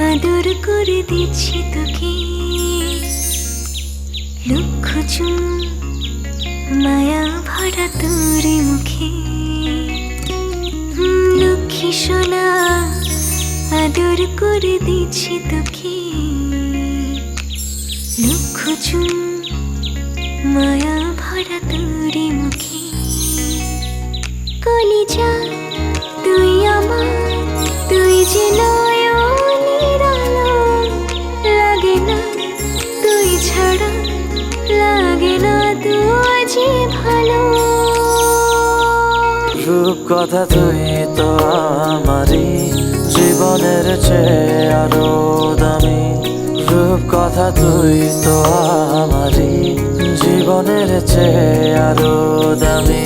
আদর করে দিচ্ছি তোকে লক্ষ চুম মায়া ভরা তোর মুখে। লক্ষ্মী সোনা আদর করে দিচ্ছি তোকে লক্ষ চুম মায়া ভরা তোর মুখে। কলিজা তুই আমার, তুই যে নয়নের আলো, লাগে না তুই ছাড়া, লাগে না তুই যে ভালো। রূপ কথা তুই তো আমারই জীবনের চেয়ে আরো দামি। রূপ কথা তুই তো আমারই জীবনের চেয়ে আরো দামি।